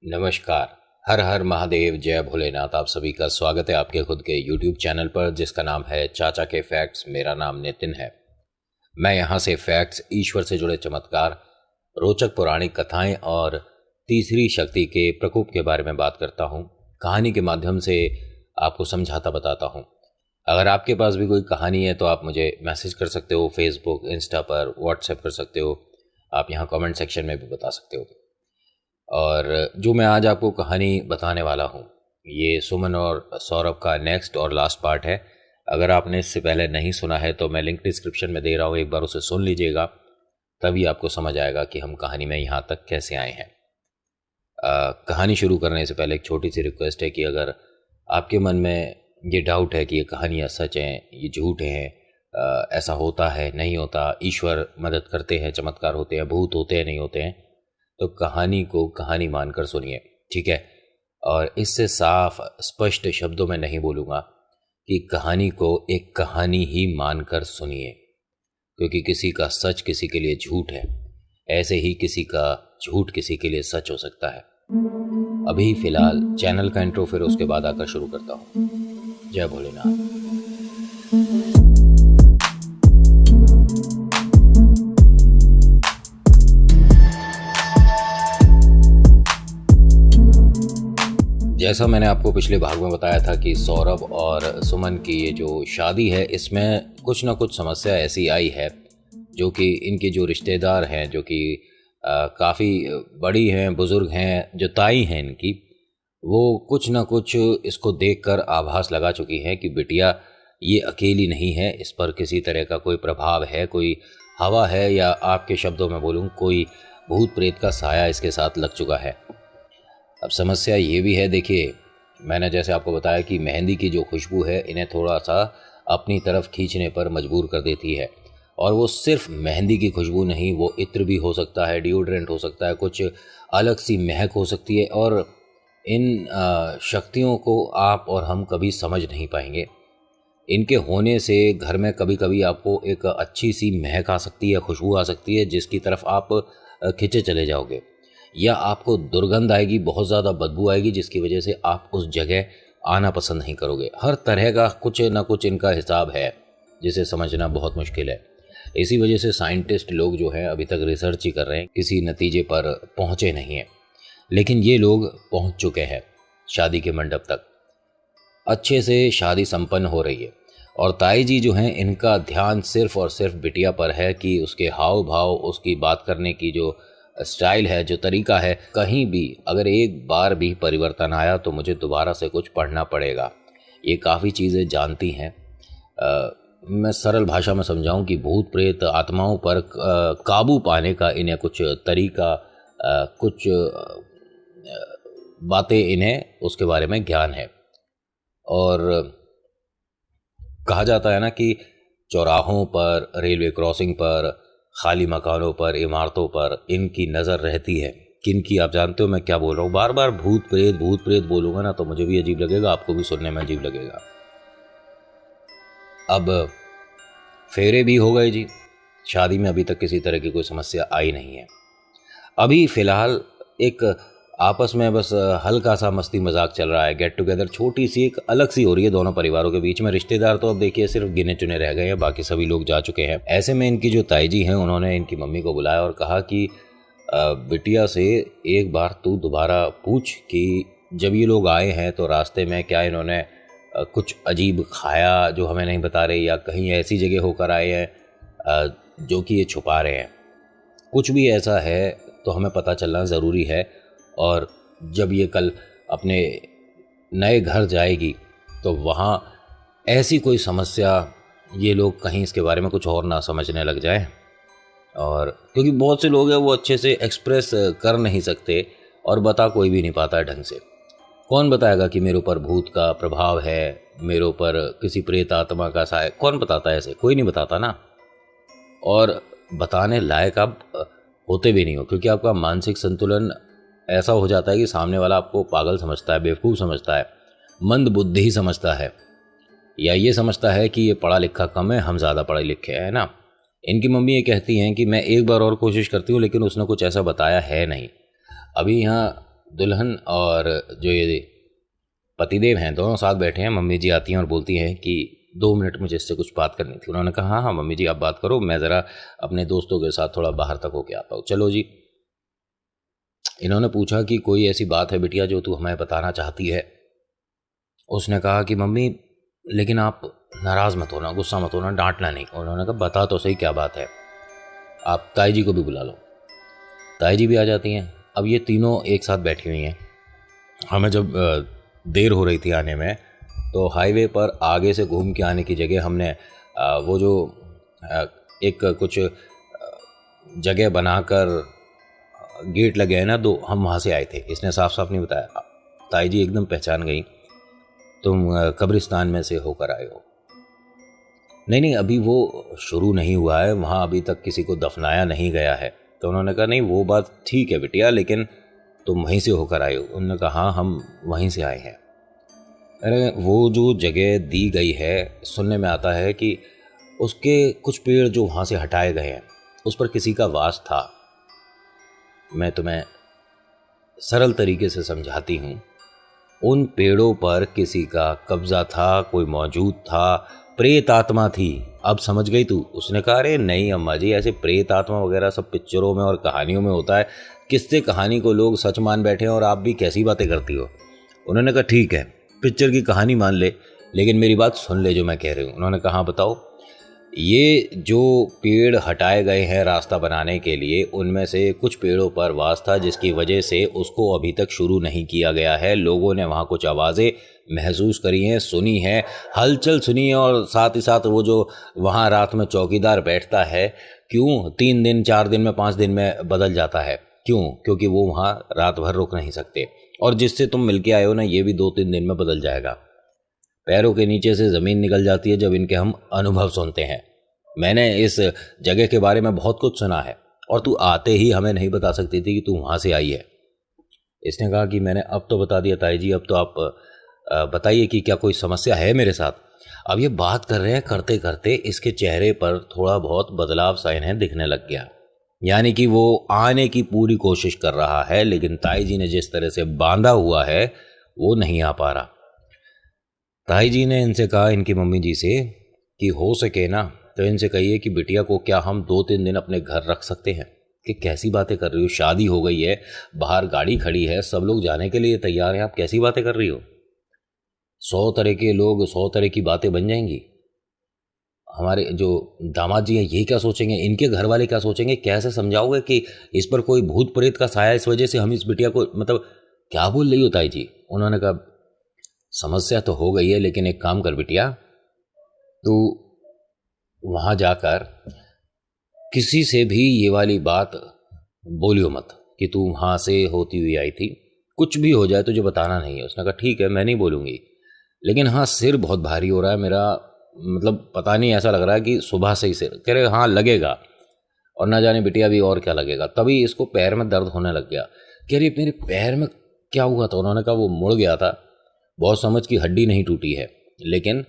नमस्कार। हर हर महादेव, जय भोलेनाथ। आप सभी का स्वागत है आपके खुद के YouTube चैनल पर जिसका नाम है चाचा के फैक्ट्स। मेरा नाम नितिन है। मैं यहाँ से फैक्ट्स, ईश्वर से जुड़े चमत्कार, रोचक पौराणिक कथाएं और तीसरी शक्ति के प्रकोप के बारे में बात करता हूँ। कहानी के माध्यम से आपको समझाता बताता हूँ। अगर आपके पास भी कोई कहानी है तो आप मुझे मैसेज कर सकते हो, फेसबुक, इंस्टा पर, व्हाट्सएप कर सकते हो। आप यहाँ कमेंट सेक्शन में भी बता सकते हो। और जो मैं आज आपको कहानी बताने वाला हूँ ये सुमन और सौरभ का नेक्स्ट और लास्ट पार्ट है। अगर आपने इससे पहले नहीं सुना है तो मैं लिंक डिस्क्रिप्शन में दे रहा हूँ, एक बार उसे सुन लीजिएगा, तभी आपको समझ आएगा कि हम कहानी में यहाँ तक कैसे आए हैं। कहानी शुरू करने से पहले एक छोटी सी रिक्वेस्ट है कि अगर आपके मन में ये डाउट है कि ये कहानियाँ सच हैं, ये झूठ हैं, ऐसा होता है नहीं होता, ईश्वर मदद करते हैं, चमत्कार होते हैं, भूत होते हैं नहीं होते हैं, तो कहानी को कहानी मानकर सुनिए, ठीक है। और इससे साफ स्पष्ट शब्दों में नहीं बोलूँगा कि कहानी को एक कहानी ही मानकर सुनिए, क्योंकि किसी का सच किसी के लिए झूठ है, ऐसे ही किसी का झूठ किसी के लिए सच हो सकता है। अभी फ़िलहाल चैनल का इंट्रो, फिर उसके बाद आकर शुरू करता हूँ। जय भोलेनाथ। जैसा मैंने आपको पिछले भाग में बताया था कि सौरभ और सुमन की ये जो शादी है इसमें कुछ ना कुछ समस्या ऐसी आई है जो कि इनके जो रिश्तेदार हैं, जो कि काफ़ी बड़ी हैं, बुज़ुर्ग हैं, जो ताई हैं इनकी, वो कुछ ना कुछ इसको देखकर आभास लगा चुकी हैं कि बिटिया ये अकेली नहीं है, इस पर किसी तरह का कोई प्रभाव है, कोई हवा है, या आपके शब्दों में बोलूँ कोई भूत प्रेत का साया इसके साथ लग चुका है। अब समस्या ये भी है, देखिए मैंने जैसे आपको बताया कि मेहंदी की जो खुशबू है इन्हें थोड़ा सा अपनी तरफ खींचने पर मजबूर कर देती है। और वो सिर्फ मेहंदी की खुशबू नहीं, वो इत्र भी हो सकता है, डिओड्रेंट हो सकता है, कुछ अलग सी महक हो सकती है। और इन शक्तियों को आप और हम कभी समझ नहीं पाएंगे। इनके होने से घर में कभी कभी आपको एक अच्छी सी महक आ सकती है, खुशबू आ सकती है, जिसकी तरफ आप खिंचे चले जाओगे, या आपको दुर्गंध आएगी, बहुत ज़्यादा बदबू आएगी, जिसकी वजह से आप उस जगह आना पसंद नहीं करोगे। हर तरह का कुछ ना कुछ इनका हिसाब है जिसे समझना बहुत मुश्किल है। इसी वजह से साइंटिस्ट लोग जो हैं अभी तक रिसर्च ही कर रहे हैं, किसी नतीजे पर पहुँचे नहीं हैं। लेकिन ये लोग पहुँच चुके हैं शादी के मंडप तक। अच्छे से शादी संपन्न हो रही है और ताई जी जो हैं इनका ध्यान सिर्फ और सिर्फ बिटिया पर है कि उसके हाव भाव, उसकी बात करने की जो स्टाइल है, जो तरीका है, कहीं भी अगर एक बार भी परिवर्तन आया तो मुझे दोबारा से कुछ पढ़ना पड़ेगा। ये काफ़ी चीज़ें जानती हैं। मैं सरल भाषा में समझाऊं कि भूत प्रेत आत्माओं पर काबू पाने का इन्हें कुछ तरीका, कुछ बातें इन्हें उसके बारे में ज्ञान है। और कहा जाता है ना कि चौराहों पर, रेलवे क्रॉसिंग पर, खाली मकानों पर, इमारतों पर इनकी नज़र रहती है। किनकी? आप जानते हो मैं क्या बोल रहा हूँ। बार बार भूत प्रेत बोलूँगा ना तो मुझे भी अजीब लगेगा, आपको भी सुनने में अजीब लगेगा। अब फेरे भी हो गए जी, शादी में अभी तक किसी तरह की कोई समस्या आई नहीं है। अभी फ़िलहाल एक आपस में बस हल्का सा मस्ती मजाक चल रहा है, गेट टुगेदर छोटी सी एक अलग सी हो रही है दोनों परिवारों के बीच में। रिश्तेदार तो अब देखिए सिर्फ गिने चुने रह गए हैं, बाकी सभी लोग जा चुके हैं। ऐसे में इनकी जो ताई जी हैं उन्होंने इनकी मम्मी को बुलाया और कहा कि बिटिया से एक बार तू दोबारा पूछ कि जब ये लोग आए हैं तो रास्ते में क्या इन्होंने कुछ अजीब खाया जो हमें नहीं बता रहे, या कहीं ऐसी जगह होकर आए हैं जो कि ये छुपा रहे हैं। कुछ भी ऐसा है तो हमें पता चलना ज़रूरी है। और जब ये कल अपने नए घर जाएगी तो वहाँ ऐसी कोई समस्या ये लोग कहीं इसके बारे में कुछ और ना समझने लग जाए। और क्योंकि बहुत से लोग हैं वो अच्छे से एक्सप्रेस कर नहीं सकते और बता कोई भी नहीं पाता है ढंग से। कौन बताएगा कि मेरे ऊपर भूत का प्रभाव है, मेरे ऊपर किसी प्रेत आत्मा का साया? कौन बताता है ऐसे? कोई नहीं बताता ना। और बताने लायक आप होते भी नहीं हो, क्योंकि आपका मानसिक संतुलन ऐसा हो जाता है कि सामने वाला आपको पागल समझता है, बेवकूफ़ समझता है, मंद बुद्धि समझता है, या ये समझता है कि ये पढ़ा लिखा कम है, हम ज़्यादा पढ़े लिखे हैं ना। इनकी मम्मी ये कहती हैं कि मैं एक बार और कोशिश करती हूँ लेकिन उसने कुछ ऐसा बताया है नहीं। अभी यहाँ दुल्हन और जो ये पतिदेव हैं दोनों साथ बैठे हैं। मम्मी जी आती हैं और बोलती हैं कि 2 मिनट मुझे इससे कुछ बात करनी थी। उन्होंने कहा हाँ हाँ मम्मी जी आप बात करो, मैं ज़रा अपने दोस्तों के साथ थोड़ा बाहर तक होके आता हूँ। चलो जी। इन्होंने पूछा कि कोई ऐसी बात है बिटिया जो तू हमें बताना चाहती है। उसने कहा कि मम्मी लेकिन आप नाराज़ मत होना, गुस्सा मत होना, डांटना नहीं। उन्होंने कहा बता तो सही क्या बात है, आप ताई जी को भी बुला लो। ताई जी भी आ जाती हैं। अब ये तीनों एक साथ बैठी हुई हैं। हमें जब देर हो रही थी आने में, तो हाईवे पर आगे से घूम के आने की जगह हमने वो जो एक कुछ जगह बनाकर गेट लगे हैं ना दो, हम वहाँ से आए थे। इसने साफ साफ नहीं बताया। ताई जी एकदम पहचान गई, तुम कब्रिस्तान में से होकर आए हो। नहीं नहीं अभी वो शुरू नहीं हुआ है, वहाँ अभी तक किसी को दफनाया नहीं गया है। तो उन्होंने कहा नहीं वो बात ठीक है बिटिया, लेकिन तुम वहीं से होकर आए हो। उन्होंने कहा हाँ हम वहीं से आए हैं। अरे वो जो जगह दी गई है, सुनने में आता है कि उसके कुछ पेड़ जो वहाँ से हटाए गए हैं उस पर किसी का वास था। मैं तुम्हें सरल तरीके से समझाती हूँ। उन पेड़ों पर किसी का कब्जा था, कोई मौजूद था, प्रेत आत्मा थी। अब समझ गई तू? उसने कहा अरे नहीं अम्मा जी, ऐसे प्रेत आत्मा वगैरह सब पिक्चरों में और कहानियों में होता है, किससे कहानी को लोग सच मान बैठे हैं और आप भी कैसी बातें करती हो। उन्होंने कहा ठीक है पिक्चर की कहानी मान ले, लेकिन मेरी बात सुन ले जो मैं कह रही हूँ। उन्होंने कहा हाँ बताओ। ये जो पेड़ हटाए गए हैं रास्ता बनाने के लिए, उनमें से कुछ पेड़ों पर वास था जिसकी वजह से उसको अभी तक शुरू नहीं किया गया है। लोगों ने वहाँ कुछ आवाज़ें महसूस करी हैं, सुनी हैं, हलचल सुनी है, और साथ ही साथ वो जो वहाँ रात में चौकीदार बैठता है, क्यों 3 दिन 4 दिन में 5 दिन में बदल जाता है, क्यों? क्योंकि वो वहाँ रात भर रुक नहीं सकते। और जिससे तुम मिल के आए हो ना, ये भी 2-3 दिन में बदल जाएगा। पैरों के नीचे से ज़मीन निकल जाती है जब इनके हम अनुभव सुनते हैं। मैंने इस जगह के बारे में बहुत कुछ सुना है, और तू आते ही हमें नहीं बता सकती थी कि तू वहाँ से आई है। इसने कहा कि मैंने अब तो बता दिया ताई जी, अब तो आप बताइए कि क्या कोई समस्या है मेरे साथ। अब ये बात कर रहे हैं, करते करते इसके चेहरे पर थोड़ा बहुत बदलाव सा इन्हें दिखने लग गया। यानी कि वो आने की पूरी कोशिश कर रहा है, लेकिन ताई जी ने जिस तरह से बांधा हुआ है वो नहीं आ पा रहा। ताई जी ने इनसे कहा, इनकी मम्मी जी से, कि हो सके ना तो इनसे कहिए कि बिटिया को क्या हम 2-3 दिन अपने घर रख सकते हैं। कि कैसी बातें कर रही हो, शादी हो गई है, बाहर गाड़ी खड़ी है, सब लोग जाने के लिए तैयार हैं, आप कैसी बातें कर रही हो। 100 तरह के लोग, 100 तरह की बातें बन जाएंगी। हमारे जो दामाद जी हैं ये क्या सोचेंगे, इनके घर वाले क्या सोचेंगे, कैसे समझाओगे कि इस पर कोई भूत प्रेत का साया, इस वजह से हम इस बिटिया को, मतलब क्या बोल रही हो ताई जी। उन्होंने कहा समस्या तो हो गई है, लेकिन एक काम कर बिटिया, तू वहाँ जाकर किसी से भी ये वाली बात बोलियो मत कि तू वहाँ से होती हुई आई थी। कुछ भी हो जाए तुझे बताना नहीं है। उसने कहा ठीक है मैं नहीं बोलूँगी, लेकिन हाँ सिर बहुत भारी हो रहा है मेरा, मतलब पता नहीं, ऐसा लग रहा है कि सुबह से ही सिर। कह रहे हाँ लगेगा, और ना जाने बिटिया भी और क्या लगेगा। तभी इसको पैर में दर्द होने लग गया। कह रही मेरे पैर में क्या हुआ था। उन्होंने कहा वो मुड़ गया था, बहुत समझ की हड्डी नहीं टूटी है, लेकिन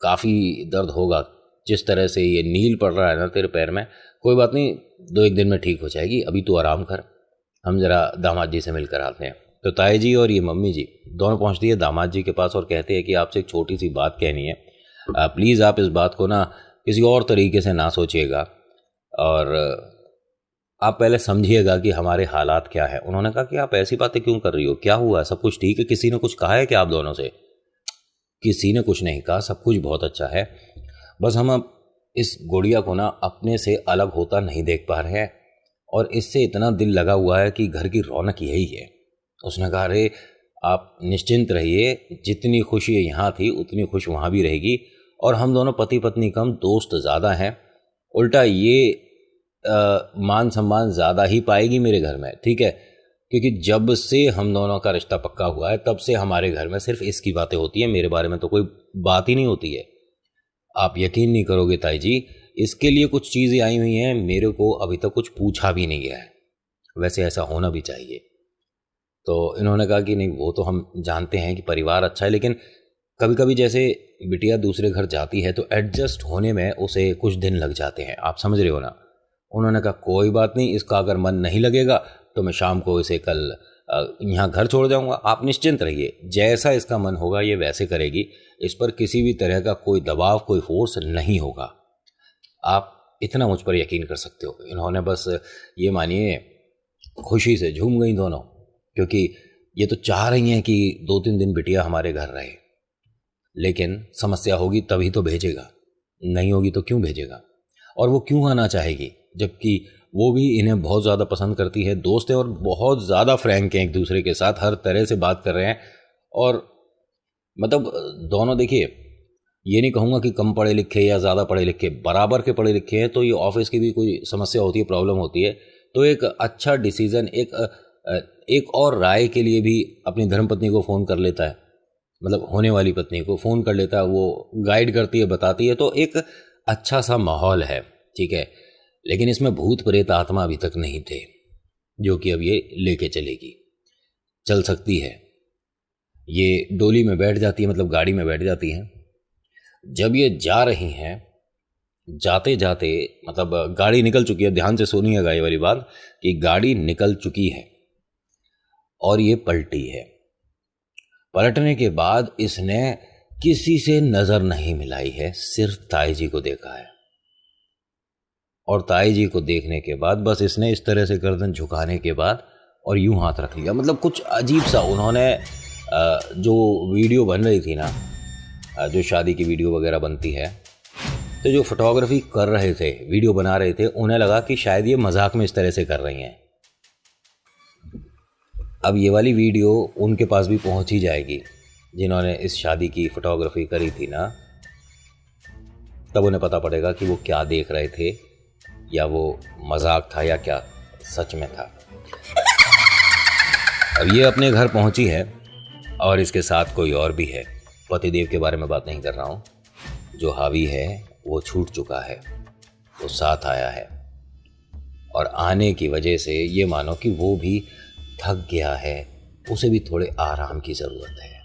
काफ़ी दर्द होगा। जिस तरह से ये नील पड़ रहा है ना तेरे पैर में, कोई बात नहीं 2-1 दिन में ठीक हो जाएगी, अभी तू आराम कर, हम ज़रा दामाद जी से मिलकर आते हैं। तो ताई जी और ये मम्मी जी दोनों पहुंचती है दामाद जी के पास और कहते हैं कि आपसे एक छोटी सी बात कहनी है, प्लीज़ आप इस बात को ना किसी और तरीके से ना सोचिएगा, और आप पहले समझिएगा कि हमारे हालात क्या है। उन्होंने कहा कि आप ऐसी बातें क्यों कर रही हो, क्या हुआ, सब कुछ ठीक है, किसी ने कुछ कहा है क्या आप दोनों से। किसी ने कुछ नहीं कहा, सब कुछ बहुत अच्छा है, बस हम अब इस गुड़िया को ना अपने से अलग होता नहीं देख पा रहे हैं, और इससे इतना दिल लगा हुआ है कि घर की रौनक यही है। उसने कहा अरे आप निश्चिंत रहिए, जितनी खुशी यहाँ थी उतनी खुश वहाँ भी रहेगी, और हम दोनों पति पत्नी कम, दोस्त ज़्यादा हैं, उल्टा ये मान सम्मान ज़्यादा ही पाएगी मेरे घर में, ठीक है। क्योंकि जब से हम दोनों का रिश्ता पक्का हुआ है तब से हमारे घर में सिर्फ इसकी बातें होती हैं, मेरे बारे में तो कोई बात ही नहीं होती है। आप यकीन नहीं करोगे ताई जी, इसके लिए कुछ चीज़ें आई हुई हैं, मेरे को अभी तक कुछ पूछा भी नहीं गया है, वैसे ऐसा होना भी चाहिए। तो इन्होंने कहा कि नहीं वो तो हम जानते हैं कि परिवार अच्छा है, लेकिन कभी कभी जैसे बिटिया दूसरे घर जाती है तो एडजस्ट होने में उसे कुछ दिन लग जाते हैं, आप समझ रहे हो ना। उन्होंने कहा कोई बात नहीं, इसका अगर मन नहीं लगेगा तो मैं शाम को इसे कल यहाँ घर छोड़ जाऊँगा, आप निश्चिंत रहिए, जैसा इसका मन होगा ये वैसे करेगी, इस पर किसी भी तरह का कोई दबाव, कोई फोर्स नहीं होगा, आप इतना मुझ पर यकीन कर सकते हो। इन्होंने बस ये मानिए खुशी से झूम गई दोनों, क्योंकि ये तो चाह रही हैं कि 2-3 दिन बिटिया हमारे घर रहे, लेकिन समस्या होगी तभी तो भेजेगा, नहीं होगी तो क्यों भेजेगा। और वो क्यों आना चाहेगी, जबकि वो भी इन्हें बहुत ज़्यादा पसंद करती है, दोस्त है और बहुत ज़्यादा फ्रैंक हैं एक दूसरे के साथ, हर तरह से बात कर रहे हैं। और मतलब दोनों देखिए, ये नहीं कहूँगा कि कम पढ़े लिखे या ज़्यादा पढ़े लिखे, बराबर के पढ़े लिखे हैं। तो ये ऑफिस की भी कोई समस्या होती है, प्रॉब्लम होती है, तो एक अच्छा डिसीज़न, एक और राय के लिए भी अपनी धर्मपत्नी को फ़ोन कर लेता है, मतलब होने वाली पत्नी को फ़ोन कर लेता है, वो गाइड करती है, बताती है, तो एक अच्छा सा माहौल है, ठीक है। लेकिन इसमें भूत प्रेत आत्मा अभी तक नहीं थे, जो कि अब ये लेके चलेगी, चल सकती है। ये डोली में बैठ जाती है, मतलब गाड़ी में बैठ जाती हैं। जब ये जा रही हैं, जाते जाते मतलब गाड़ी निकल चुकी है, ध्यान से सुनिएगा ये वाली बात, कि गाड़ी निकल चुकी है और ये पलटी है। पलटने के बाद इसने किसी से नज़र नहीं मिलाई है, सिर्फ ताई जी को देखा है। और ताई जी को देखने के बाद बस इसने इस तरह से गर्दन झुकाने के बाद और यूं हाथ रख लिया। मतलब कुछ अजीब सा उन्होंने जो वीडियो बन रही थी ना, जो शादी की वीडियो वगैरह बनती है, तो जो फोटोग्राफी कर रहे थे, वीडियो बना रहे थे, उन्हें लगा कि शायद ये मजाक में इस तरह से कर रही हैं। अब ये वाली वीडियो उनके पास भी पहुंच ही जाएगी जिन्होंने इस शादी की फोटोग्राफी करी थी ना, तब उन्हें पता पड़ेगा कि वो क्या देख रहे थे, या वो मजाक था या क्या सच में था। अब ये अपने घर पहुंची है और इसके साथ कोई और भी है। पतिदेव के बारे में बात नहीं कर रहा हूँ, जो हावी है वो छूट चुका है, वो साथ आया है। और आने की वजह से ये मानो कि वो भी थक गया है, उसे भी थोड़े आराम की ज़रूरत है।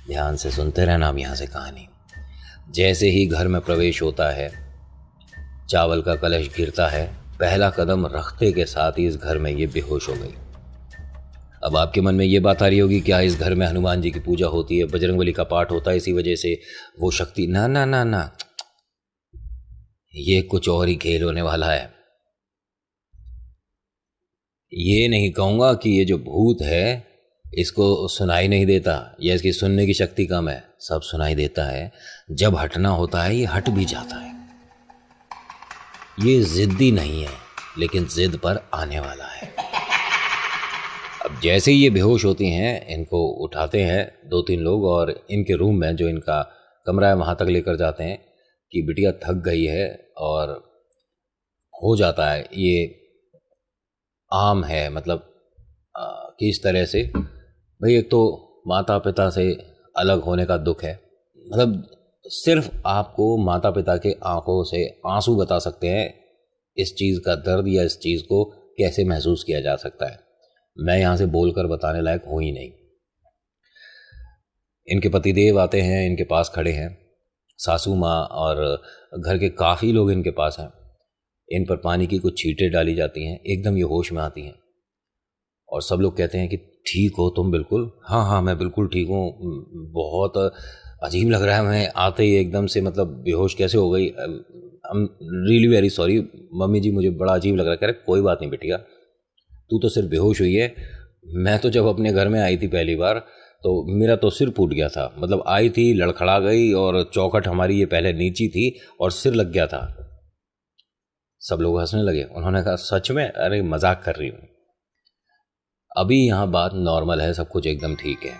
ध्यान से सुनते रहना अब यहाँ से कहानी। जैसे ही घर में प्रवेश होता है, चावल का कलश गिरता है, पहला कदम रखते के साथ ही इस घर में ये बेहोश हो गई। अब आपके मन में ये बात आ रही होगी, क्या इस घर में हनुमान जी की पूजा होती है, बजरंगबली का पाठ होता है, इसी वजह से वो शक्ति? ना ना ना ना, ये कुछ और ही खेल होने वाला है। ये नहीं कहूँगा कि ये जो भूत है इसको सुनाई नहीं देता या इसकी सुनने की शक्ति कम है, सब सुनाई देता है। जब हटना होता है ये हट भी जाता है। ये जिद्दी नहीं है, लेकिन जिद पर आने वाला है। अब जैसे ही ये बेहोश होती हैं, इनको उठाते हैं 2-3 लोग और इनके रूम में, जो इनका कमरा है, वहाँ तक लेकर जाते हैं कि बिटिया थक गई है। और हो जाता है, ये आम है, मतलब कि इस तरह से भाई, एक तो माता पिता से अलग होने का दुख है, मतलब सिर्फ आपको माता पिता के आंखों से आंसू बता सकते हैं इस चीज़ का दर्द, या इस चीज़ को कैसे महसूस किया जा सकता है। मैं यहाँ से बोलकर बताने लायक हूँ ही नहीं। इनके पतिदेव आते हैं, इनके पास खड़े हैं, सासू माँ और घर के काफ़ी लोग इनके पास हैं। इन पर पानी की कुछ छींटें डाली जाती हैं, एकदम ये होश में आती हैं और सब लोग कहते हैं कि ठीक हो तुम? बिल्कुल, हाँ हाँ मैं बिल्कुल ठीक हूँ। बहुत अजीब लग रहा है, मैं आते ही एकदम से मतलब बेहोश कैसे हो गई। I am really very sorry mummy ji, मुझे बड़ा अजीब लग रहा है। कह रहे कोई बात नहीं बिटिया, तू तो सिर्फ बेहोश हुई है। मैं तो जब अपने घर में आई थी पहली बार, तो मेरा तो सिर फूट गया था। मतलब आई थी, लड़खड़ा गई और चौखट हमारी ये पहले नीची थी और सिर लग गया था। सब लोग हंसने लगे। उन्होंने कहा सच में? अरे मजाक कर रही हूँ। अभी यहाँ बात नॉर्मल है, सब कुछ एकदम ठीक है।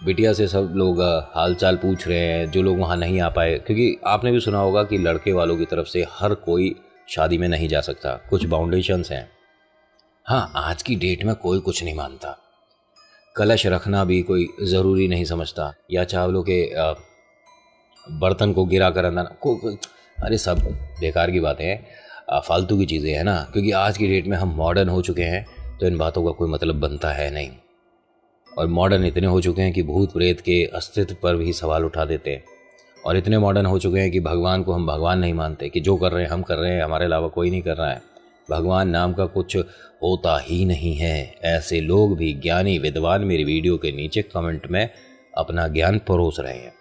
बिटिया से सब लोग हालचाल पूछ रहे हैं, जो लोग वहाँ नहीं आ पाए, क्योंकि आपने भी सुना होगा कि लड़के वालों की तरफ से हर कोई शादी में नहीं जा सकता, कुछ बाउंडेशंस हैं। हाँ, आज की डेट में कोई कुछ नहीं मानता, कलश रखना भी कोई ज़रूरी नहीं समझता, या चावलों के बर्तन को गिरा कर अंदर अरे सब बेकार की बातें हैं, फालतू की चीज़ें हैं ना। क्योंकि आज की डेट में हम मॉडर्न हो चुके हैं, तो इन बातों का कोई मतलब बनता है नहीं। और मॉडर्न इतने हो चुके हैं कि भूत प्रेत के अस्तित्व पर भी सवाल उठा देते हैं। और इतने मॉडर्न हो चुके हैं कि भगवान को हम भगवान नहीं मानते, कि जो कर रहे हैं हम कर रहे हैं, हमारे अलावा कोई नहीं कर रहा है। भगवान नाम का कुछ होता ही नहीं है। ऐसे लोग भी ज्ञानी विद्वान मेरी वीडियो के नीचे कमेंट में अपना ज्ञान परोस रहे हैं।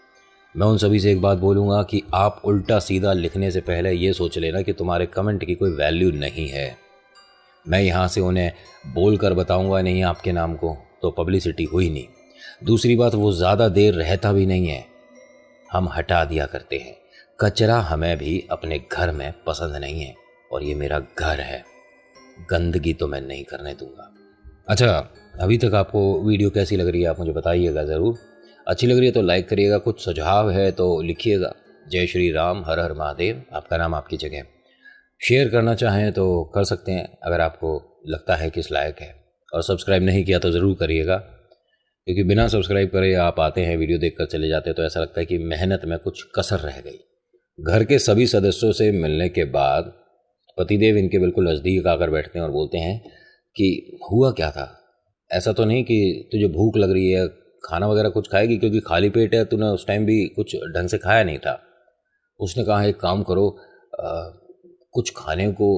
मैं उन सभी से एक बात बोलूँगा कि आप उल्टा सीधा लिखने से पहले ये सोच लेना कि तुम्हारे कमेंट की कोई वैल्यू नहीं है। मैं यहाँ से उन्हें बोल कर बताऊँगा नहीं आपके नाम को तो पब्लिसिटी हुई नहीं। दूसरी बात, वो ज़्यादा देर रहता भी नहीं है, हम हटा दिया करते हैं। कचरा हमें भी अपने घर में पसंद नहीं है और ये मेरा घर है, गंदगी तो मैं नहीं करने दूंगा। अच्छा, अभी तक आपको वीडियो कैसी लग रही है आप मुझे बताइएगा ज़रूर। अच्छी लग रही है तो लाइक करिएगा, कुछ सुझाव है तो लिखिएगा। जय श्री राम, हर हर महादेव। आपका नाम आपकी जगह। शेयर करना चाहें तो कर सकते हैं अगर आपको लगता है कि इस लायक है, और सब्सक्राइब नहीं किया तो ज़रूर करिएगा, क्योंकि बिना सब्सक्राइब करे आप आते हैं वीडियो देखकर चले जाते हैं तो ऐसा लगता है कि मेहनत में कुछ कसर रह गई। घर के सभी सदस्यों से मिलने के बाद पतिदेव इनके बिल्कुल नज़दीक आकर बैठते हैं और बोलते हैं कि हुआ क्या था। ऐसा तो नहीं कि तुझे भूख लग रही है, खाना वगैरह कुछ खाएगी, क्योंकि खाली पेट है, तूने उस टाइम भी कुछ ढंग से खाया नहीं था। उसने कहा एक काम करो, कुछ खाने को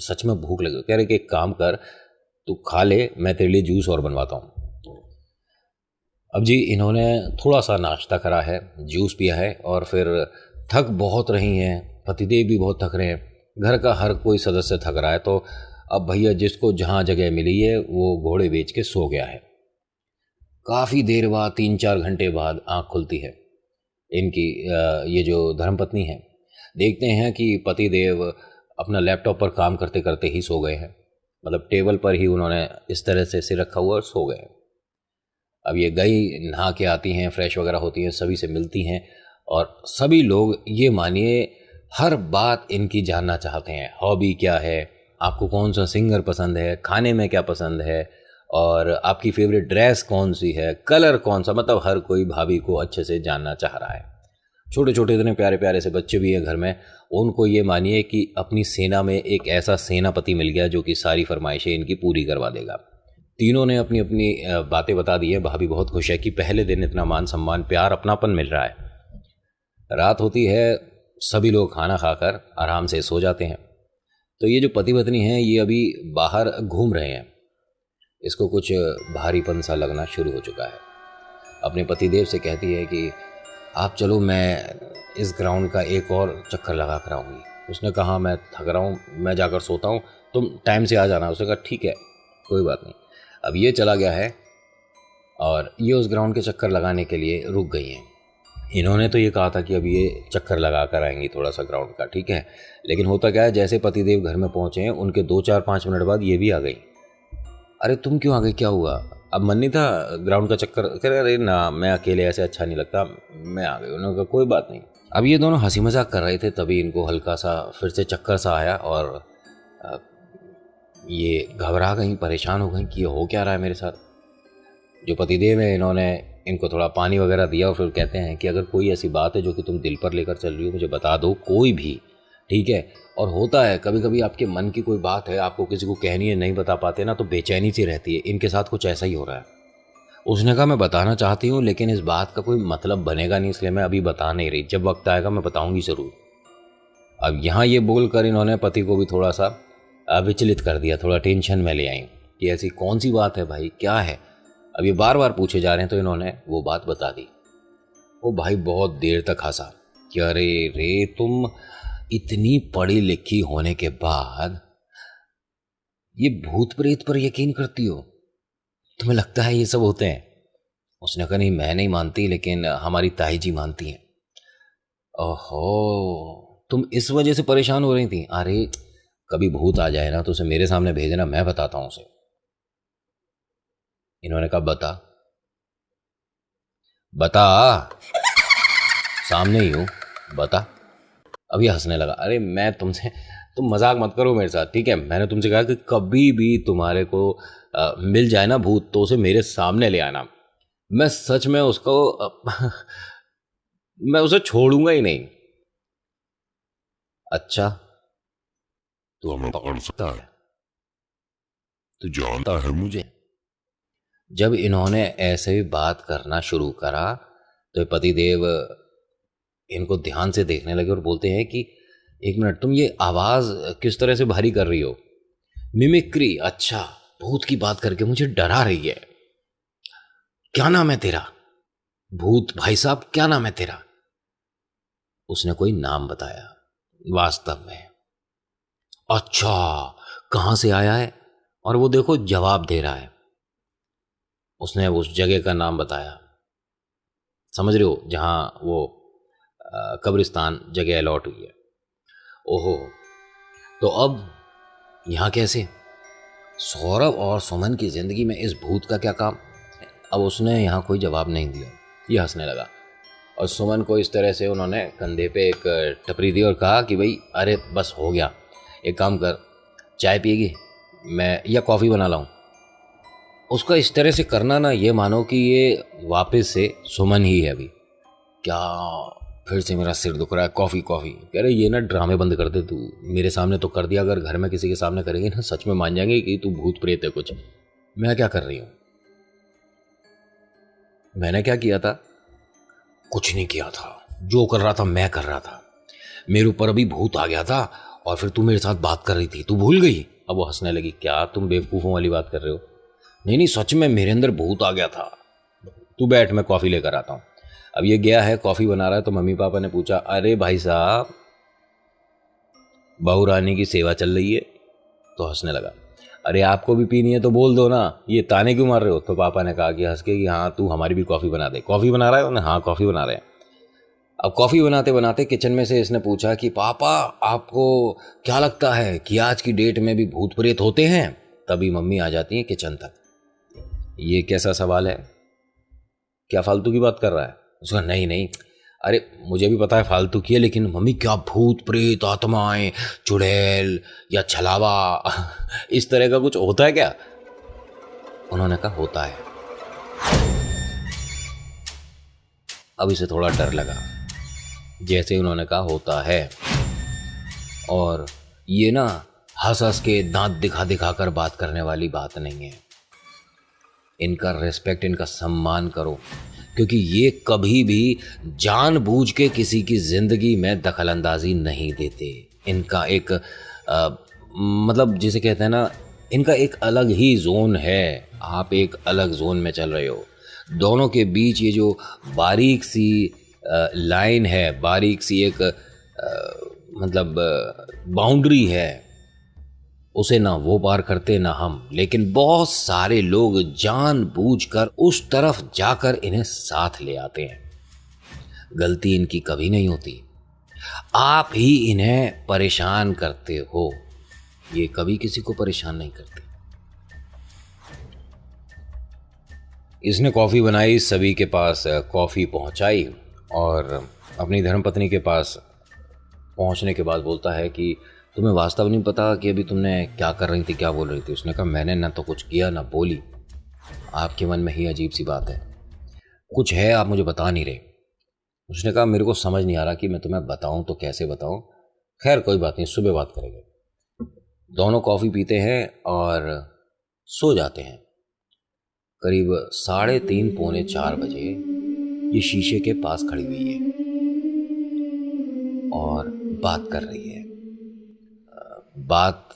सच में भूख लगी। कह रहे कि एक काम कर, तू खा ले, मैं तेरे लिए जूस और बनवाता हूँ। अब जी इन्होंने थोड़ा सा नाश्ता करा है, जूस पिया है और फिर थक बहुत रही हैं, पतिदेव भी बहुत थक रहे हैं, घर का हर कोई सदस्य थक रहा है। तो अब भैया जिसको जहाँ जगह मिली है वो घोड़े बेच के सो गया है। काफ़ी देर बाद, 3-4 घंटे बाद आँख खुलती है इनकी। ये जो धर्मपत्नी है, देखते हैं कि पतिदेव अपना लैपटॉप पर काम करते करते ही सो गए हैं। मतलब टेबल पर ही उन्होंने इस तरह से सिर रखा हुआ और सो गए। अब ये गई, नहा के आती हैं, फ्रेश वगैरह होती हैं, सभी से मिलती हैं और सभी लोग ये मानिए हर बात इनकी जानना चाहते हैं। हॉबी क्या है, आपको कौन सा सिंगर पसंद है, खाने में क्या पसंद है, और आपकी फेवरेट ड्रेस कौन सी है, कलर कौन सा। मतलब हर कोई भाभी को अच्छे से जानना चाह रहा है। छोटे छोटे इतने प्यारे प्यारे से बच्चे भी हैं घर में। उनको ये मानिए कि अपनी सेना में एक ऐसा सेनापति मिल गया जो कि सारी फरमाइशें इनकी पूरी करवा देगा। तीनों ने अपनी अपनी बातें बता दी है। भाभी बहुत खुश है कि पहले दिन इतना मान सम्मान, प्यार, अपनापन मिल रहा है। रात होती है, सभी लोग खाना खाकर आराम से सो जाते हैं। तो ये जो पति पत्नी हैं ये अभी बाहर घूम रहे हैं। इसको कुछ भारीपन सा लगना शुरू हो चुका है। अपने पतिदेव से कहती है कि आप चलो, मैं इस ग्राउंड का एक और चक्कर लगा कर आऊँगी। उसने कहा मैं थक रहा हूँ, मैं जाकर सोता हूँ, तुम टाइम से आ जाना। उसने कहा ठीक है, कोई बात नहीं। अब ये चला गया है और ये उस ग्राउंड के चक्कर लगाने के लिए रुक गई हैं। इन्होंने तो ये कहा था कि अब ये चक्कर लगा कर आएंगी थोड़ा सा ग्राउंड का, ठीक है। लेकिन होता क्या है, जैसे पतिदेव घर में पहुँचे हैं उनके 2-4-5 मिनट बाद ये भी आ गई। अरे तुम क्यों आ गई, क्या हुआ? अब मन नहीं था ग्राउंड का चक्कर? कह रहे अरे ना, मैं अकेले ऐसे अच्छा नहीं लगता, मैं आ गई। उन्होंने कहा कोई बात नहीं। अब ये दोनों हंसी मजाक कर रहे थे, तभी इनको हल्का सा फिर से चक्कर सा आया और ये घबरा गई, परेशान हो गई कि ये हो क्या रहा है मेरे साथ। जो पतिदेव है इन्होंने इनको थोड़ा पानी वगैरह दिया और फिर कहते हैं कि अगर कोई ऐसी बात है जो कि तुम दिल पर लेकर चल रही हो मुझे बता दो, कोई भी, ठीक है। और होता है कभी कभी आपके मन की कोई बात है, आपको किसी को कहनी है, नहीं बता पाते ना, तो बेचैनी सी रहती है। इनके साथ कुछ ऐसा ही हो रहा है। उसने कहा मैं बताना चाहती हूँ लेकिन इस बात का कोई मतलब बनेगा नहीं, इसलिए मैं अभी बता नहीं रही, जब वक्त आएगा मैं बताऊँगी ज़रूर। अब यहाँ ये बोल कर इन्होंने पति को भी थोड़ा सा विचलित कर दिया, थोड़ा टेंशन में ले आई कि ऐसी कौन सी बात है भाई, क्या है। अब ये बार बार पूछे जा रहे हैं तो इन्होंने वो बात बता दी। वो भाई बहुत देर तक हंसा कि अरे रे, तुम इतनी पढ़ी लिखी होने के बाद ये भूत प्रेत पर यकीन करती हो? तुम्हें लगता है ये सब होते हैं? उसने कहा नहीं, मैं नहीं मानती, लेकिन हमारी ताई जी मानती हैं। ओहो, तुम इस वजह से परेशान हो रही थी? अरे कभी भूत आ जाए ना तो उसे मेरे सामने भेजना, मैं बताता हूं उसे। इन्होंने कहा बता बता, सामने ही हूं, बता। अब ये हंसने लगा। अरे मैं तुमसे, तुम मजाक मत करो मेरे साथ, ठीक है। मैंने तुमसे कहा कि कभी भी तुम्हारे को मिल जाए ना भूत तो उसे मेरे सामने ले आना। मैं सच में उसको मैं उसे छोड़ूंगा ही नहीं। अच्छा तो हमें पकड़ सकता है, तो जानता है मुझे। जब इन्होंने ऐसे बात करना शुरू करा तो पतिदेव इनको ध्यान से देखने लगे और बोलते हैं कि एक मिनट, तुम ये आवाज़ किस तरह से भारी कर रही हो? मिमिक्री, अच्छा, भूत की बात करके मुझे डरा रही है। क्या नाम है तेरा? भूत भाई साहब, क्या नाम है तेरा? उसने कोई नाम बताया। वास्तव में, अच्छा, कहां से आया है? और वो देखो जवाब दे रहा है। उसने उस जगह का नाम बताया, समझ रहे हो, जहां वो कब्रिस्तान जगह अलॉट हुई है। ओहो, तो अब यहाँ कैसे? सौरभ और सुमन की जिंदगी में इस भूत का क्या काम? अब उसने यहाँ कोई जवाब नहीं दिया, ये हंसने लगा। और सुमन को इस तरह से उन्होंने कंधे पे एक टपरी दी और कहा कि भाई अरे बस हो गया, एक काम कर, चाय पिएगी मैं या कॉफ़ी बना लाऊं? उसका इस तरह से करना ना, ये मानो कि ये वापस से सुमन ही है अभी। क्या, फिर से मेरा सिर दुख रहा है, कॉफ़ी कॉफ़ी। कह रहे ये ना ड्रामे बंद कर दे तू, मेरे सामने तो कर दिया, अगर घर में किसी के सामने करेंगे ना सच में मान जाएंगे कि तू भूत प्रेत है कुछ। मैं क्या कर रही हूँ? मैंने क्या किया था? कुछ नहीं किया था, जो कर रहा था मैं कर रहा था। मेरे ऊपर अभी भूत आ गया था और फिर तू मेरे साथ बात कर रही थी, तू भूल गई? अब वो हंसने लगी। क्या तुम बेवकूफ़ों वाली बात कर रहे हो? नहीं नहीं, सच में मेरे अंदर भूत आ गया था। तू बैठ, मैं कॉफ़ी लेकर आता हूँ। अब ये गया है कॉफ़ी बना रहा है, तो मम्मी पापा ने पूछा, अरे भाई साहब, बहू रानी की सेवा चल रही है? तो हंसने लगा। अरे आपको भी पीनी है तो बोल दो ना, ये ताने क्यों मार रहे हो? तो पापा ने कहा कि हंस के कि हाँ तू हमारी भी कॉफ़ी बना दे। कॉफ़ी बना रहा है उन्हें? हाँ कॉफ़ी बना रहे हैं। अब कॉफ़ी बनाते बनाते किचन में से इसने पूछा कि पापा आपको क्या लगता है कि आज की डेट में भी भूत प्रेत होते हैं? तभी मम्मी आ जाती है किचन तक। ये कैसा सवाल है, क्या फालतू की बात कर रहा है? उसका नहीं नहीं, अरे मुझे भी पता है फालतू की है, लेकिन मम्मी क्या भूत प्रेत आत्माएं चुड़ैल या छलावा इस तरह का कुछ होता है क्या? उन्होंने कहा होता है। अब इसे थोड़ा डर लगा, जैसे उन्होंने कहा होता है, और ये ना हंस हंस के दांत दिखा दिखा कर बात करने वाली बात नहीं है। इनका रिस्पेक्ट, इनका सम्मान करो, क्योंकि ये कभी भी जानबूझ के किसी की जिंदगी में दखलंदाजी नहीं देते। इनका एक मतलब जिसे कहते हैं ना, इनका एक अलग ही जोन है। आप एक अलग जोन में चल रहे हो। दोनों के बीच ये जो बारीक सी लाइन है, बारीक सी एक मतलब बाउंड्री है, उसे ना वो पार करते ना हम। लेकिन बहुत सारे लोग जानबूझकर उस तरफ जाकर इन्हें साथ ले आते हैं। गलती इनकी कभी नहीं होती, आप ही इन्हें परेशान करते हो, ये कभी किसी को परेशान नहीं करते। इसने कॉफ़ी बनाई, सभी के पास कॉफ़ी पहुंचाई और अपनी धर्मपत्नी के पास पहुंचने के बाद बोलता है कि तुम्हें वास्तव नहीं पता कि अभी तुमने क्या कर रही थी, क्या बोल रही थी? उसने कहा मैंने ना तो कुछ किया ना बोली, आपके मन में ही अजीब सी बात है, कुछ है आप मुझे बता नहीं रहे। उसने कहा मेरे को समझ नहीं आ रहा कि मैं तुम्हें बताऊं तो कैसे बताऊं। खैर कोई बात नहीं, सुबह बात करेंगे। दोनों कॉफ़ी पीते हैं और सो जाते हैं। करीब 3:30 पौने 4 बजे ये शीशे के पास खड़ी हुई है और बात कर रही है। बात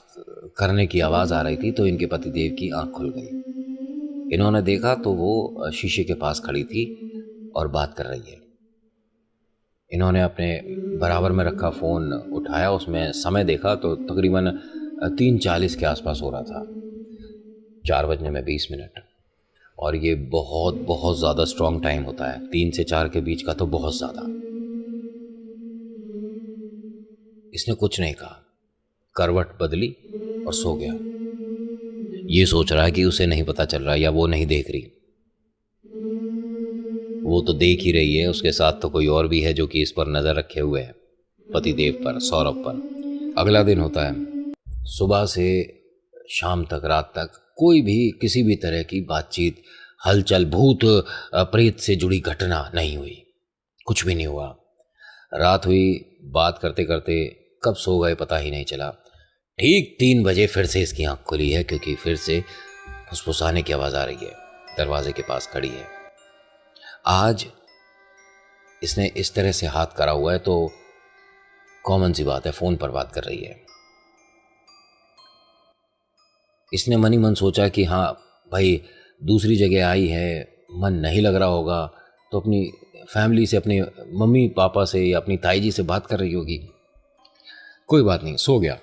करने की आवाज़ आ रही थी तो इनके पतिदेव की आंख खुल गई। इन्होंने देखा तो वो शीशे के पास खड़ी थी और बात कर रही है। इन्होंने अपने बराबर में रखा फ़ोन उठाया, उसमें समय देखा तो तकरीबन 3:40 के आसपास हो रहा था, 4 बजने में 20 मिनट। और ये बहुत बहुत ज़्यादा स्ट्रॉन्ग टाइम होता है, 3 से 4 के बीच का तो बहुत ज़्यादा। इसने कुछ नहीं कहा, करवट बदली और सो गया। ये सोच रहा है कि उसे नहीं पता चल रहा या वो नहीं देख रही। वो तो देख ही रही है, उसके साथ तो कोई और भी है जो कि इस पर नज़र रखे हुए है, पतिदेव पर, सौरभ पर। अगला दिन होता है, सुबह से शाम तक, रात तक कोई भी किसी भी तरह की बातचीत, हलचल, भूत प्रेत से जुड़ी घटना नहीं हुई, कुछ भी नहीं हुआ। रात हुई, बात करते करते कब सो गए पता ही नहीं चला। ठीक 3 बजे फिर से इसकी आंख खुली है, क्योंकि फिर से फुसफुसाने की आवाज़ आ रही है। दरवाजे के पास खड़ी है। आज इसने इस तरह से हाथ करा हुआ है तो कॉमन सी बात है, फ़ोन पर बात कर रही है। इसने मन ही मन सोचा कि हाँ भाई, दूसरी जगह आई है, मन नहीं लग रहा होगा, तो अपनी फैमिली से, अपने मम्मी पापा से या अपनी ताई जी से बात कर रही होगी। कोई बात नहीं, सो गया।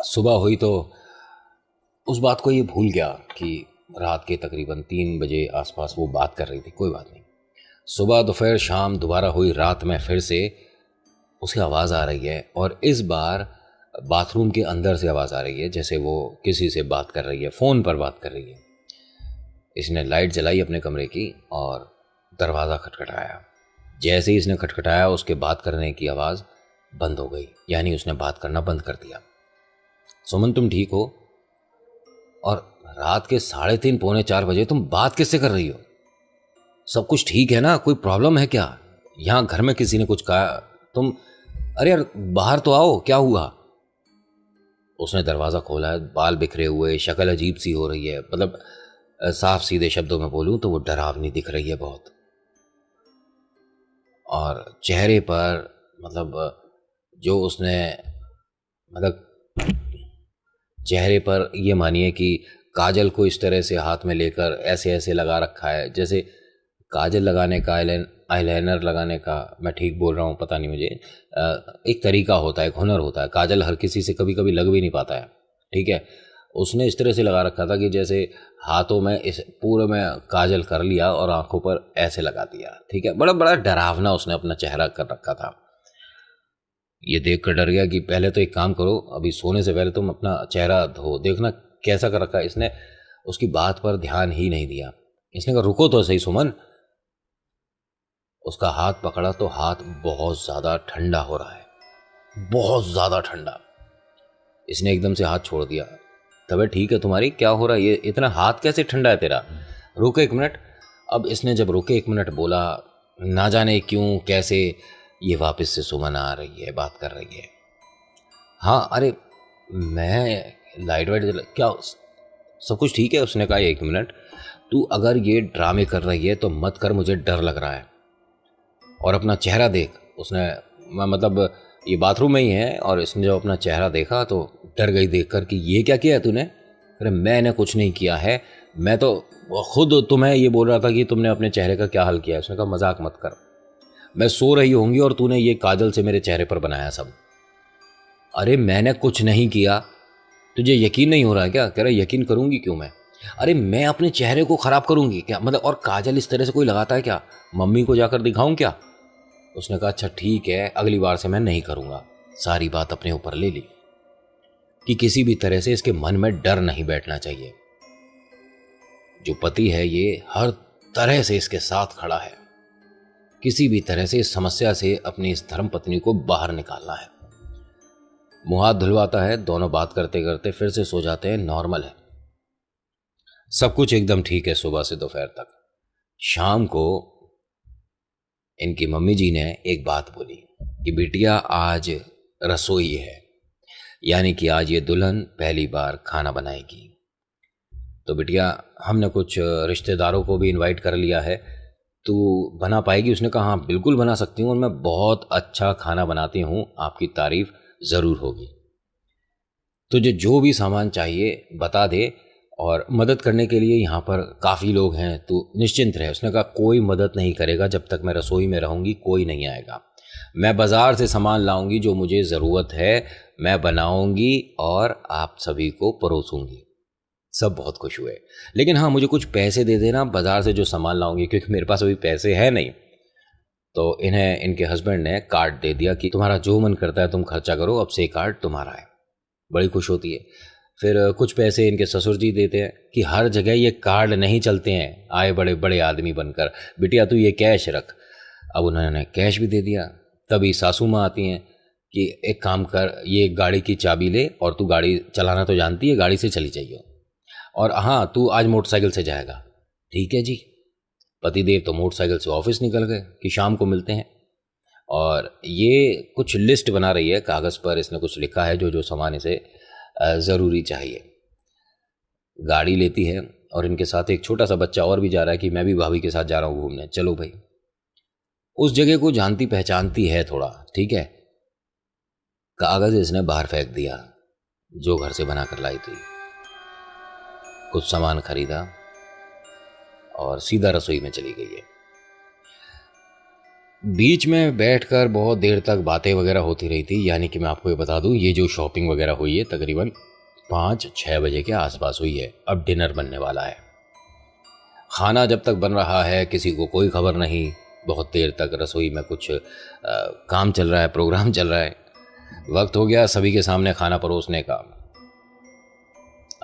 सुबह हुई तो उस बात को ये भूल गया कि रात के तकरीबन 3 बजे आसपास वो बात कर रही थी। कोई बात नहीं, सुबह दोपहर शाम दोबारा हुई, रात में फिर से उसकी आवाज़ आ रही है, और इस बार बाथरूम के अंदर से आवाज़ आ रही है, जैसे वो किसी से बात कर रही है, फ़ोन पर बात कर रही है। इसने लाइट जलाई अपने कमरे की और दरवाज़ा खटखटाया। जैसे ही इसने खटखटाया, उसके बात करने की आवाज़ बंद हो गई, यानी उसने बात करना बंद कर दिया। सुमन, तुम ठीक हो? और रात के 3:30 पौने 4 बजे तुम बात किससे कर रही हो? सब कुछ ठीक है ना? कोई प्रॉब्लम है क्या? यहाँ घर में किसी ने कुछ कहा? तुम, अरे यार बाहर तो आओ, क्या हुआ? उसने दरवाज़ा खोला है, बाल बिखरे हुए, शक्ल अजीब सी हो रही है, मतलब साफ सीधे शब्दों में बोलूँ तो वो डरावनी दिख रही है बहुत, और चेहरे पर मतलब जो उसने, मतलब चेहरे पर ये मानिए कि काजल को इस तरह से हाथ में लेकर ऐसे ऐसे लगा रखा है, जैसे काजल लगाने का, आईलाइनर लगाने का, मैं ठीक बोल रहा हूँ पता नहीं मुझे, एक तरीका होता है, एक हुनर होता है। काजल हर किसी से कभी कभी लग भी नहीं पाता है, ठीक है। उसने इस तरह से लगा रखा था कि जैसे हाथों में इस पूरे में काजल कर लिया और आंखों पर ऐसे लगा दिया, ठीक है। बड़ा बड़ा डरावना उसने अपना चेहरा कर रखा था। ये देख कर डर गया कि पहले तो एक काम करो, अभी सोने से पहले तुम अपना चेहरा धो, देखना कैसा कर रखा है। इसने उसकी बात पर ध्यान ही नहीं दिया। इसने कहा रुको तो सही सुमन। उसका हाथ पकड़ा तो हाथ बहुत ज़्यादा ठंडा हो रहा है, बहुत ज़्यादा ठंडा। इसने एकदम से हाथ छोड़ दिया। तबीयत ठीक है तुम्हारी? क्या हो रहा है? ये इतना हाथ कैसे ठंडा है तेरा? रुके 1 मिनट। अब इसने जब रुके 1 मिनट बोला, ना जाने क्यों कैसे ये वापस से सुमन आ रही है, बात कर रही है। हाँ अरे मैं लाइट वाइट जला, क्या सब कुछ ठीक है? उसने कहा 1 मिनट, तू अगर ये ड्रामे कर रही है तो मत कर, मुझे डर लग रहा है, और अपना चेहरा देख। उसने मतलब ये बाथरूम में ही है, और इसने जब अपना चेहरा देखा तो डर गई देखकर कि ये क्या किया है तूने? अरे मैंने कुछ नहीं किया है, मैं तो खुद तुम्हें ये बोल रहा था कि तुमने अपने चेहरे का क्या हाल किया है। उसने कहा मजाक मत कर, मैं सो रही होंगी और तूने ये काजल से मेरे चेहरे पर बनाया सब। अरे मैंने कुछ नहीं किया, तुझे यकीन नहीं हो रहा है क्या? कह रहा यकीन करूंगी क्यों मैं? अरे मैं अपने चेहरे को खराब करूंगी क्या? मतलब और काजल इस तरह से कोई लगाता है क्या? मम्मी को जाकर दिखाऊं क्या? उसने कहा अच्छा ठीक है, अगली बार से मैं नहीं करूंगा। सारी बात अपने ऊपर ले ली कि किसी भी तरह से इसके मन में डर नहीं बैठना चाहिए। जो पति है ये हर तरह से इसके साथ खड़ा है, किसी भी तरह से इस समस्या से अपनी इस धर्मपत्नी को बाहर निकालना है। मुंह हाथ धुलवाता है, दोनों बात करते करते फिर से सो जाते हैं। नॉर्मल है, सब कुछ एकदम ठीक है सुबह से दोपहर तक। शाम को इनकी मम्मी जी ने एक बात बोली कि बिटिया आज रसोई है, यानी कि आज ये दुल्हन पहली बार खाना बनाएगी। तो बिटिया हमने कुछ रिश्तेदारों को भी इनवाइट कर लिया है, तू बना पाएगी? उसने कहा हाँ बिल्कुल बना सकती हूँ, और मैं बहुत अच्छा खाना बनाती हूँ, आपकी तारीफ ज़रूर होगी। तुझे जो भी सामान चाहिए बता दे, और मदद करने के लिए यहाँ पर काफ़ी लोग हैं, तू निश्चिंत रहे। उसने कहा कोई मदद नहीं करेगा, जब तक मैं रसोई में रहूँगी कोई नहीं आएगा। मैं बाज़ार से सामान लाऊंगी, जो मुझे ज़रूरत है मैं बनाऊंगी और आप सभी को परोसूंगी। सब बहुत खुश हुए, लेकिन हाँ मुझे कुछ पैसे दे देना बाज़ार से जो सामान लाऊंगी, क्योंकि मेरे पास अभी पैसे हैं नहीं। तो इन्हें इनके हस्बैंड ने कार्ड दे दिया कि तुम्हारा जो मन करता है तुम खर्चा करो, अब से कार्ड तुम्हारा है। बड़ी खुश होती है। फिर कुछ पैसे इनके ससुर जी देते हैं कि हर जगह ये कार्ड नहीं चलते हैं, आए बड़े बड़े आदमी बनकर, बिटिया तू ये कैश रख। अब उन्होंने कैश भी दे दिया। तभी सासू माँ आती हैं कि एक काम कर, ये गाड़ी की चाबी ले, और तू गाड़ी चलाना तो जानती है, गाड़ी से चली जाइए, और हाँ तू आज मोटरसाइकिल से जाएगा। ठीक है जी। पतिदेव तो मोटरसाइकिल से ऑफिस निकल गए कि शाम को मिलते हैं। और ये कुछ लिस्ट बना रही है, कागज़ पर इसने कुछ लिखा है जो जो सामान इसे ज़रूरी चाहिए। गाड़ी लेती है, और इनके साथ एक छोटा सा बच्चा और भी जा रहा है कि मैं भी भाभी के साथ जा रहा हूँ घूमने, चलो भाई। उस जगह को जानती पहचानती है थोड़ा, ठीक है। कागज़ इसने बाहर फेंक दिया जो घर से बना कर लाई थी। कुछ सामान खरीदा और सीधा रसोई में चली गई है। बीच में बैठकर बहुत देर तक बातें वगैरह होती रही थी। यानी कि मैं आपको ये बता दूं, ये जो शॉपिंग वगैरह हुई है तकरीबन 5-6 बजे के आसपास हुई है। अब डिनर बनने वाला है। खाना जब तक बन रहा है किसी को कोई खबर नहीं। बहुत देर तक रसोई में कुछ काम चल रहा है, प्रोग्राम चल रहा है। वक्त हो गया सभी के सामने खाना परोसने का।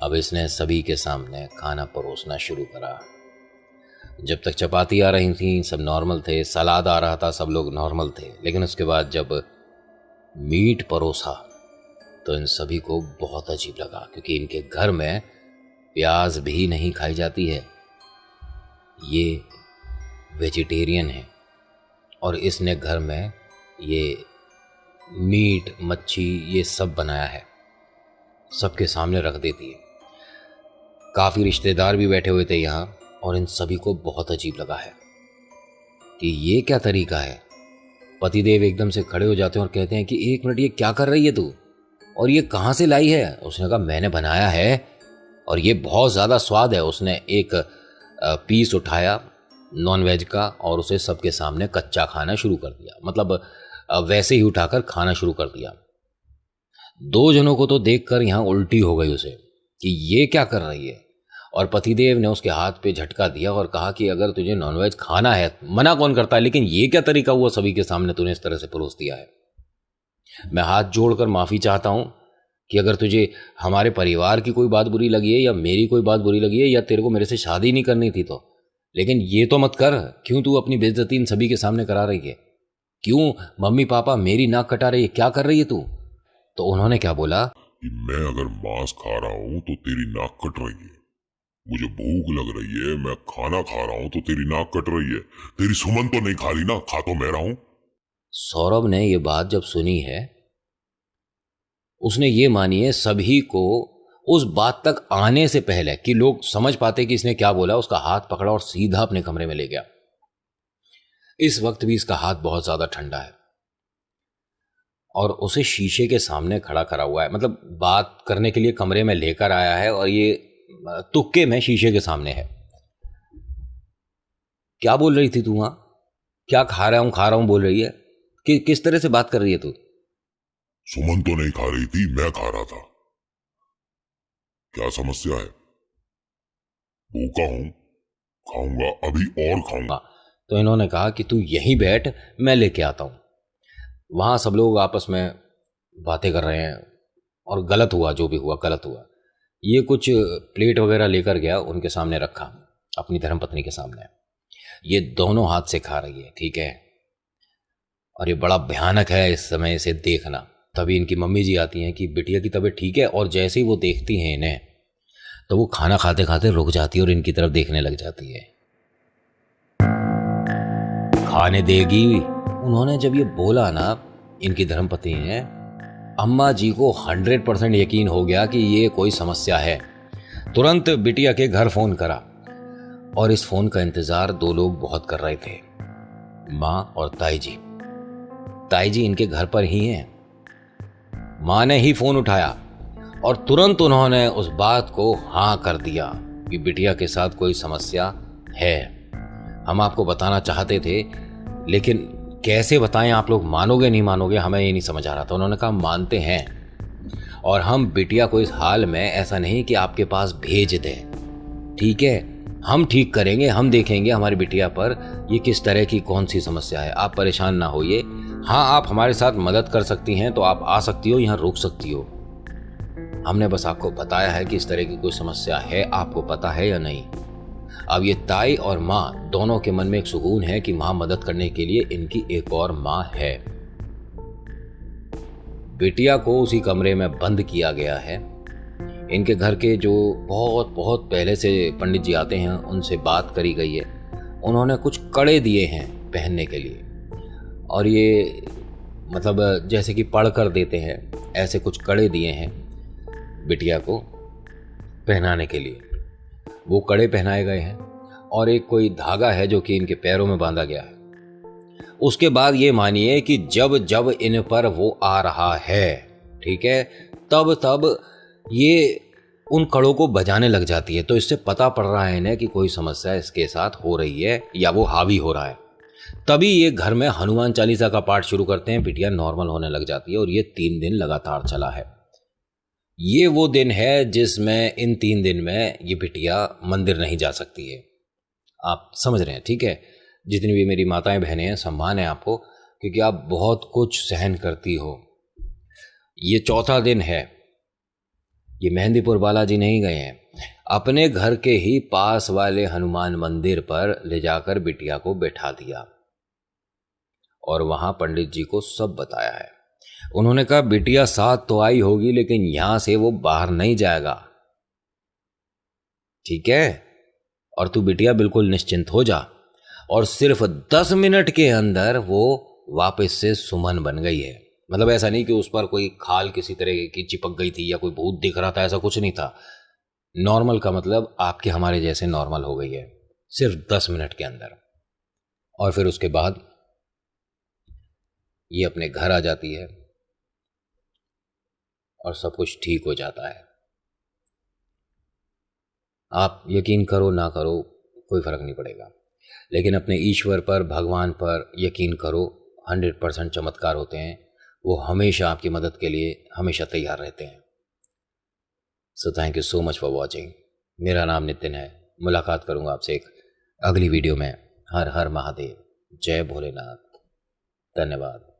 अब इसने सभी के सामने खाना परोसना शुरू करा। जब तक चपाती आ रही थी सब नॉर्मल थे, सलाद आ रहा था सब लोग नॉर्मल थे, लेकिन उसके बाद जब मीट परोसा तो इन सभी को बहुत अजीब लगा, क्योंकि इनके घर में प्याज भी नहीं खाई जाती है। ये वेजिटेरियन है और इसने घर में ये मीट मच्छी ये सब बनाया है, सबके सामने रख देती है। काफ़ी रिश्तेदार भी बैठे हुए थे यहाँ और इन सभी को बहुत अजीब लगा है कि ये क्या तरीका है। पतिदेव एकदम से खड़े हो जाते हैं और कहते हैं कि 1 मिनट, ये क्या कर रही है तू, और ये कहाँ से लाई है। उसने कहा मैंने बनाया है और ये बहुत ज़्यादा स्वाद है। उसने एक पीस उठाया नॉनवेज का और उसे सबके सामने कच्चा खाना शुरू कर दिया। मतलब वैसे ही उठाकर खाना शुरू कर दिया। 2 जनों को तो देखकर यहाँ उल्टी हो गई उसे कि ये क्या कर रही है। और पतिदेव ने उसके हाथ पे झटका दिया और कहा कि अगर तुझे नॉनवेज खाना है, मना कौन करता है, लेकिन ये क्या तरीका हुआ सभी के सामने तूने इस तरह से परोस दिया है। मैं हाथ जोड़कर माफ़ी चाहता हूँ कि अगर तुझे हमारे परिवार की कोई बात बुरी लगी है या मेरी कोई बात बुरी लगी है या तेरे को मेरे से शादी नहीं करनी थी तो, लेकिन ये तो मत कर। क्यों तू अपनी बेइज्जती इन सभी के सामने करा रही है? क्यों मम्मी पापा मेरी नाक कटा रही है? क्या कर रही है तू? तो उन्होंने क्या बोला कि मैं अगर मांस खा रहा हूँ तो तेरी नाक कट रही है, मुझे भूख लग रही है, मैं खाना खा रहा हूँ तो तेरी नाक कट रही है। तेरी सुमन तो नहीं खा रही ना, खा तो मैं रहा हूं। सौरभ ने ये बात जब सुनी है उसने ये मानिए सभी को उस बात तक आने से पहले कि लोग समझ पाते कि इसने क्या बोला, उसका हाथ पकड़ा और सीधा अपने कमरे में ले गया। इस वक्त भी इसका हाथ बहुत ज्यादा ठंडा है और उसे शीशे के सामने खड़ा करा हुआ है। मतलब बात करने के लिए कमरे में लेकर आया है और ये तुक्के में शीशे के सामने है। क्या बोल रही थी तू वहां? क्या खा रहा हूं बोल रही है कि किस तरह से बात कर रही है तू? सुमन तो नहीं खा रही थी, मैं खा रहा था। क्या समस्या है? भूखा हूं, खाऊंगा, अभी और खाऊंगा। तो इन्होंने कहा कि तू यहीं बैठ, मैं लेके आता हूं। वहां सब लोग आपस में बातें कर रहे हैं और गलत हुआ, जो भी हुआ गलत हुआ। ये कुछ प्लेट वगैरह लेकर गया, उनके सामने रखा, अपनी धर्मपत्नी के सामने। ये दोनों हाथ से खा रही है, ठीक है। और ये बड़ा भयानक है इस समय इसे देखना। तभी इनकी मम्मी जी आती हैं कि बिटिया की तबीयत ठीक है, और जैसे ही वो देखती हैं इन्हें तो वो खाना खाते खाते रुक जाती है और इनकी तरफ देखने लग जाती है। खाने देगी? उन्होंने जब ये बोला ना, इनकी धर्मपत्नी ने, अम्मा जी को 100% यकीन हो गया कि ये कोई समस्या है। तुरंत बिटिया के घर फोन करा और इस फोन का इंतजार 2 लोग बहुत कर रहे थे, माँ और ताई जी। ताई जी इनके घर पर ही हैं। माँ ने ही फोन उठाया और तुरंत उन्होंने उस बात को हाँ कर दिया कि बिटिया के साथ कोई समस्या है। हम आपको बताना चाहते थे लेकिन कैसे बताएं, आप लोग मानोगे नहीं मानोगे, हमें ये नहीं समझ आ रहा था। उन्होंने कहा मानते हैं और हम बिटिया को इस हाल में ऐसा नहीं कि आपके पास भेज दें, ठीक है, हम ठीक करेंगे, हम देखेंगे हमारी बिटिया पर ये किस तरह की कौन सी समस्या है। आप परेशान ना होइए। हाँ, आप हमारे साथ मदद कर सकती हैं तो आप आ सकती हो, यहाँ रुक सकती हो। हमने बस आपको बताया है कि इस तरह की कोई समस्या है, आपको पता है या नहीं। अब ये ताई और माँ दोनों के मन में एक सुकून है कि माँ मदद करने के लिए इनकी एक और माँ है। बिटिया को उसी कमरे में बंद किया गया है। इनके घर के जो बहुत बहुत पहले से पंडित जी आते हैं उनसे बात करी गई है। उन्होंने कुछ कड़े दिए हैं पहनने के लिए, और ये मतलब जैसे कि पढ़ कर देते हैं, ऐसे कुछ कड़े दिए हैं बिटिया को पहनाने के लिए। वो कड़े पहनाए गए हैं और एक कोई धागा है जो कि इनके पैरों में बांधा गया है। उसके बाद ये मानिए कि जब जब इन पर वो आ रहा है, ठीक है, तब तब ये उन कड़ों को बजाने लग जाती है। तो इससे पता पड़ रहा है इन्हें कि कोई समस्या इसके साथ हो रही है या वो हावी हो रहा है। तभी ये घर में हनुमान चालीसा का पाठ शुरू करते हैं। बिटिया नॉर्मल होने लग जाती है और ये 3 दिन लगातार चला है। ये वो दिन है जिसमें इन 3 दिन में ये बिटिया मंदिर नहीं जा सकती है। आप समझ रहे हैं, ठीक है। जितनी भी मेरी माताएं बहनें हैं, सम्मान है आपको, क्योंकि आप बहुत कुछ सहन करती हो। ये 4था दिन है। ये मेहंदीपुर बालाजी नहीं गए हैं, अपने घर के ही पास वाले हनुमान मंदिर पर ले जाकर बिटिया को बैठा दिया और वहां पंडित जी को सब बताया है। उन्होंने कहा बिटिया साथ तो आई होगी लेकिन यहां से वो बाहर नहीं जाएगा, ठीक है। और तू बिटिया बिल्कुल निश्चिंत हो जा। और सिर्फ 10 मिनट के अंदर वो वापस से सुमन बन गई है। मतलब ऐसा नहीं कि उस पर कोई खाल किसी तरह की चिपक गई थी या कोई भूत दिख रहा था, ऐसा कुछ नहीं था। नॉर्मल का मतलब आपके हमारे जैसे नॉर्मल हो गई है सिर्फ 10 मिनट के अंदर। और फिर उसके बाद ये अपने घर आ जाती है और सब कुछ ठीक हो जाता है। आप यकीन करो ना करो कोई फर्क नहीं पड़ेगा, लेकिन अपने ईश्वर पर, भगवान पर यकीन करो। 100% चमत्कार होते हैं। वो हमेशा आपकी मदद के लिए हमेशा तैयार रहते हैं। So thank you so much for watching. मेरा नाम नितिन है। मुलाकात करूंगा आपसे एक अगली वीडियो में। हर हर महादेव। जय भोलेनाथ। धन्यवाद।